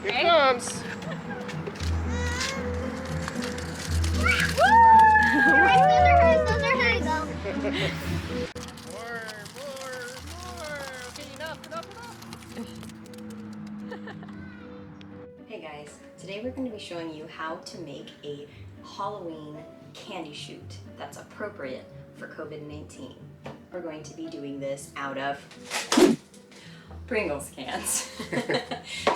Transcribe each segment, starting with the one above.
Here it comes. Those are hers. More. Okay, enough. Hey guys, today we're going to be showing you how to make a Halloween candy chute that's appropriate for COVID-19. We're going to be doing this out of Pringles cans.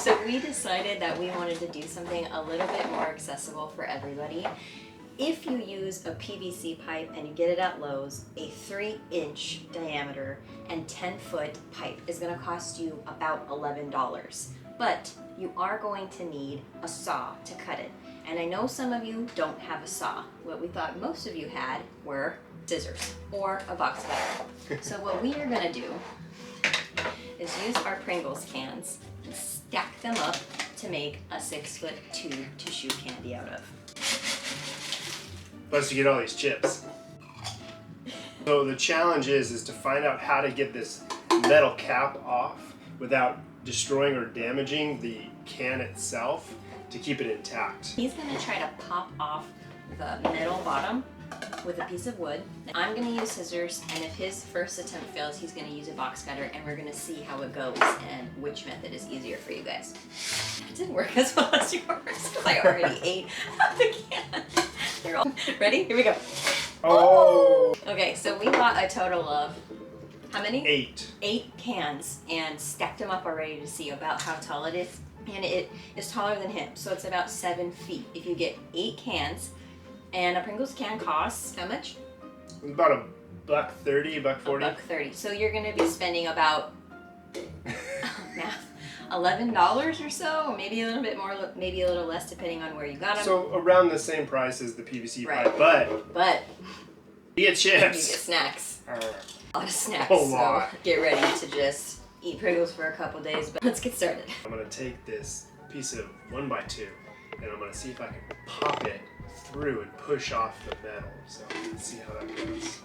So we decided that we wanted to do something a little bit more accessible for everybody. If you use a PVC pipe and you get it at Lowe's, a 3-inch diameter and 10-foot pipe is going to cost you about $11. But you are going to need a saw to cut it. And I know some of you don't have a saw. What we thought most of you had were scissors or a box cutter. So what we are going to do is use our Pringles cans and stack them up to make a 6-foot tube to shoot candy out of. Plus you get all these chips. So the challenge is to find out how to get this metal cap off without destroying or damaging the can itself to keep it intact. He's gonna try to pop off the metal bottom with a piece of wood. I'm gonna use scissors, and if his first attempt fails, he's gonna use a box cutter, and we're gonna see how it goes and which method is easier for you guys. It didn't work as well as yours because I already ate the can. You're all ready? Here we go. Oh! Okay, so we bought a total of how many? 8. 8 cans and stacked them up already to see about how tall it is. And it is taller than him, so it's about 7 feet. If you get 8 cans, and a Pringles can costs how much? About $1.30, $1.40. $1.30. So you're gonna be spending about math, $11 or so, maybe a little bit more, maybe a little less depending on where you got them. So around the same price as the PVC Right. pipe, but you get you get chips. snacks. A lot of snacks. A lot. So get ready to just eat Pringles for a couple days. But let's get started. I'm gonna take this piece of 1x2 and I'm gonna see if I can pop it through and push off the metal. So let's see how that goes.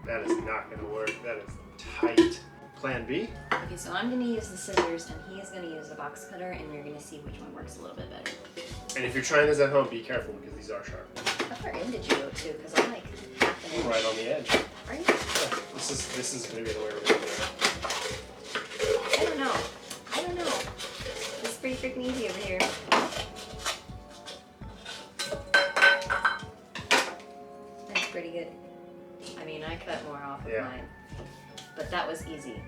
That is not gonna work. That is tight. Plan B? Okay, so I'm gonna use the scissors and he is gonna use the box cutter, and you're gonna see which one works a little bit better. And if you're trying this at home, be careful because these are sharp. How far in did you go to? Because I'm like half an inch. Right on the edge. Are you? Yeah, this is gonna be the way we're gonna do it. I don't know. It's pretty freaking easy over here. That's pretty good. I mean, I cut more off of mine, but that was easy.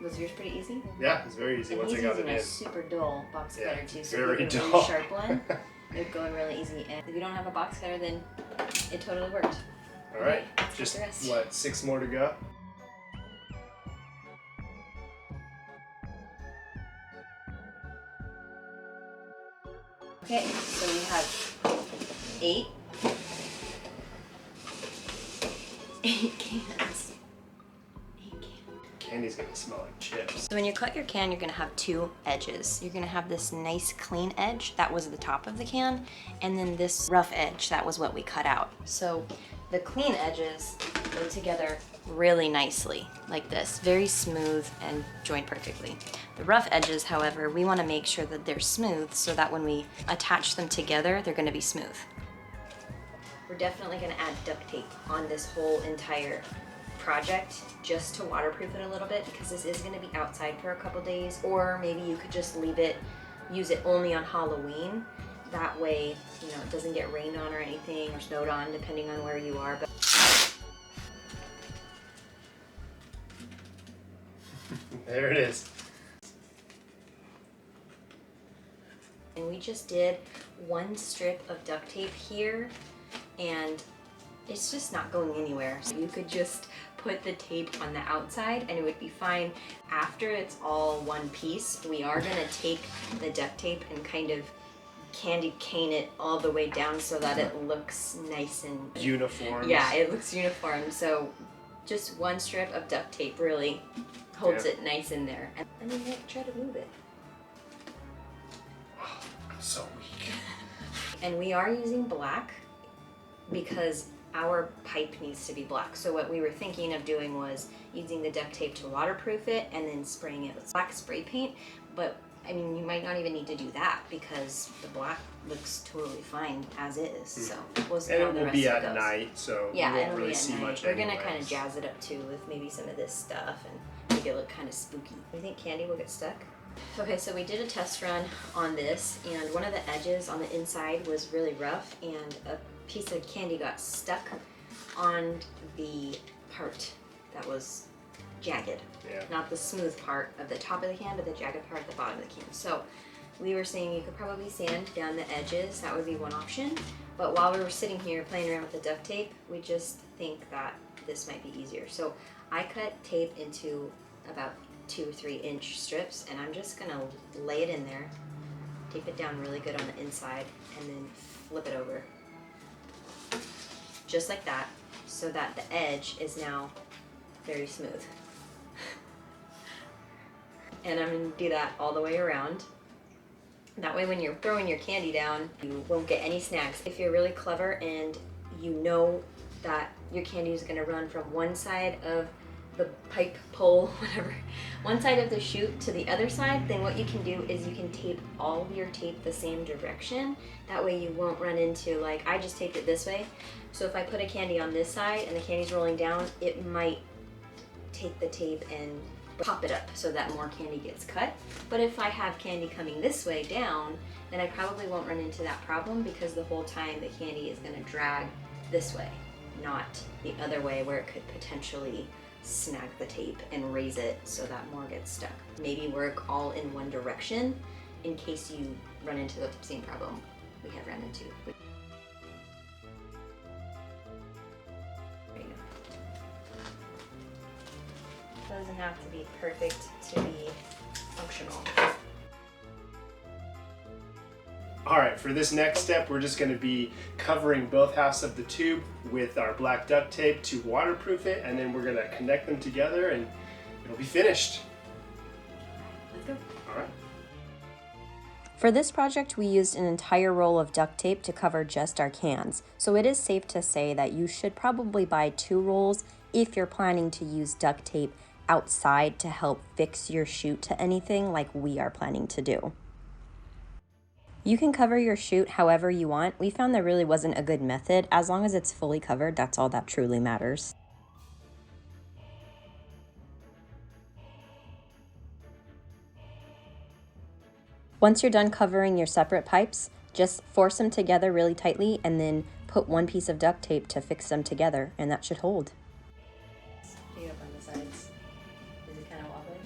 Was yours pretty easy? Yeah, it's very easy And once I he's got it using in. a super dull box cutter too, so very if you get a dull. really sharp one, it's going really easy. And if you don't have a box cutter, then it totally worked. All right, let's just get the rest. what, 6 more to go? Okay, so we have 8 cans. 8 cans. Candy's gonna smell like chips. So when you cut your can, you're gonna have 2 edges. You're gonna have this nice clean edge, that was the top of the can, and then this rough edge, that was what we cut out. So the clean edges go together really nicely, like this, very smooth and join perfectly. The rough edges, however, we wanna make sure that they're smooth so that when we attach them together, they're gonna be smooth. We're definitely gonna add duct tape on this whole entire project just to waterproof it a little bit, because this is going to be outside for a couple days, or maybe you could just leave it, use it only on Halloween. That way, you know, it doesn't get rained on or anything, or snowed on, depending on where you are. But There it is. and we just did 1 strip of duct tape here, and it's just not going anywhere. So you could just put the tape on the outside and it would be fine. After it's all one piece, we are gonna take the duct tape and kind of candy cane it all the way down so that it looks nice and Uniform. yeah, it looks uniform. So just 1 strip of duct tape really holds it nice in there. And then try to move it. I'm so weak. And we are using black because our pipe needs to be black. So what we were thinking of doing was using the duct tape to waterproof it and then spraying it with black spray paint. But I mean, you might not even need to do that because the black looks totally fine as is. So we'll see how And the it will rest be of it at goes. night, so Yeah, you won't it'll really be at see night. much We're gonna kind anyways. of jazz it up too with maybe some of this stuff and make it look kind of spooky. Do you think candy will get stuck? Okay, so we did a test run on this, and one of the edges on the inside was really rough, and a piece of candy got stuck on the part that was jagged. Yeah. Not the smooth part of the top of the can, but the jagged part at the bottom of the can. So we were saying you could probably sand down the edges. That would be one option. But while we were sitting here playing around with the duct tape, we just think that this might be easier. So I cut tape into about 2 or 3 inch strips, and I'm just gonna lay it in there, tape it down really good on the inside, and then flip it over. Just like that, so that the edge is now very smooth. And I'm gonna do that all the way around. That way when you're throwing your candy down, you won't get any snags. If you're really clever and you know that your candy is gonna run from one side of the pipe, pole, whatever, one side of the chute to the other side, then what you can do is you can tape all of your tape the same direction. That way you won't run into, like, I just taped it this way. So if I put a candy on this side and the candy's rolling down, it might take the tape and pop it up so that more candy gets cut. But if I have candy coming this way down, then I probably won't run into that problem because the whole time the candy is gonna drag this way, not the other way where it could potentially snag the tape and raise it so that more gets stuck. Maybe work all in one direction in case you run into the same problem we have run into. There you go. Doesn't have to be perfect to be functional. All right, for this next step, we're just gonna be covering both halves of the tube with our black duct tape to waterproof it, and then we're gonna connect them together and it'll be finished. Let's go. All right. For this project, we used an entire roll of duct tape to cover just our cans. So it is safe to say that you should probably buy 2 rolls if you're planning to use duct tape outside to help fix your chute to anything like we are planning to do. You can cover your chute however you want. We found there really wasn't a good method. As long as it's fully covered, that's all that truly matters. Once you're done covering your separate pipes, just force them together really tightly and then put one piece of duct tape to fix them together, and that should hold. Up on the sides. Is it kind of wobbly?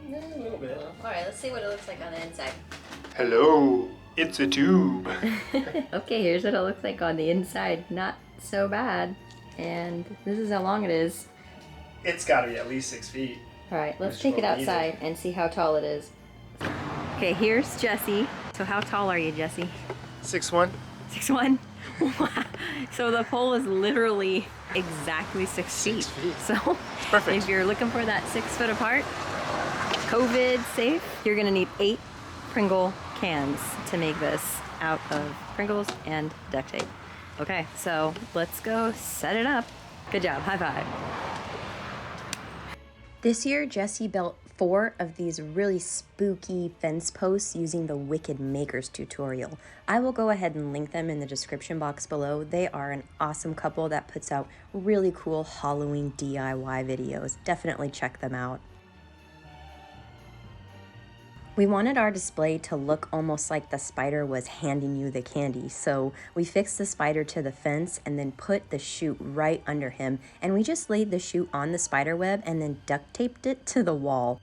Yeah, a little bit. Alright, let's see what it looks like on the inside. Hello, it's a tube. Okay, here's what it looks like on the inside. Not so bad. And this is how long it is. It's gotta be at least 6 feet. Alright, let's Which take it will need outside and see how tall it is. Okay, here's Jesse. So how tall are you, Jesse? 6'1". 6'1"? Wow. So the pole is literally exactly 6 feet. So Perfect. if you're looking for that 6 foot apart, COVID safe, you're gonna need 8 Pringle cans to make this out of Pringles and duct tape. Okay, so let's go set it up. Good job, high five. This year, Jesse built 4 of these really spooky fence posts using the Wicked Makers tutorial. I will go ahead and link them in the description box below. They are an awesome couple that puts out really cool Halloween DIY videos. Definitely check them out. We wanted our display to look almost like the spider was handing you the candy, so we fixed the spider to the fence and then put the chute right under him, and we just laid the chute on the spider web and then duct taped it to the wall.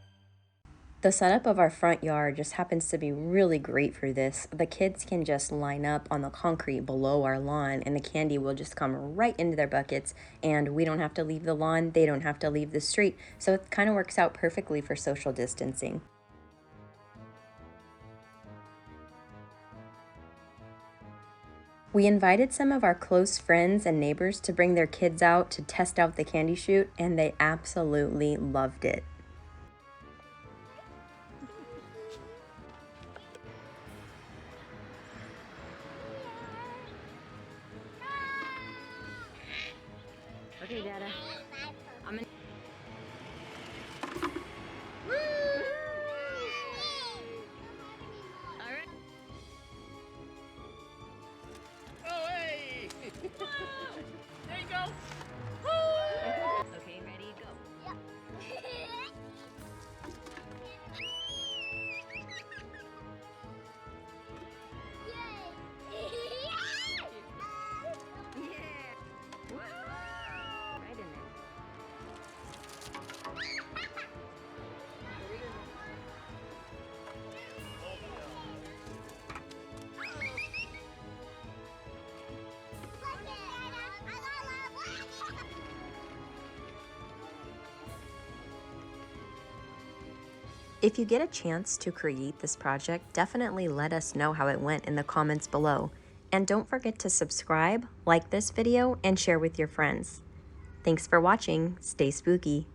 The setup of our front yard just happens to be really great for this. The kids can just line up on the concrete below our lawn and the candy will just come right into their buckets, and we don't have to leave the lawn, they don't have to leave the street, so it kind of works out perfectly for social distancing. We invited some of our close friends and neighbors to bring their kids out to test out the candy chute, and they absolutely loved it. Okay, Dada. I'm gonna... If you get a chance to create this project, definitely let us know how it went in the comments below. And don't forget to subscribe, like this video, and share with your friends. Thanks for watching. Stay spooky.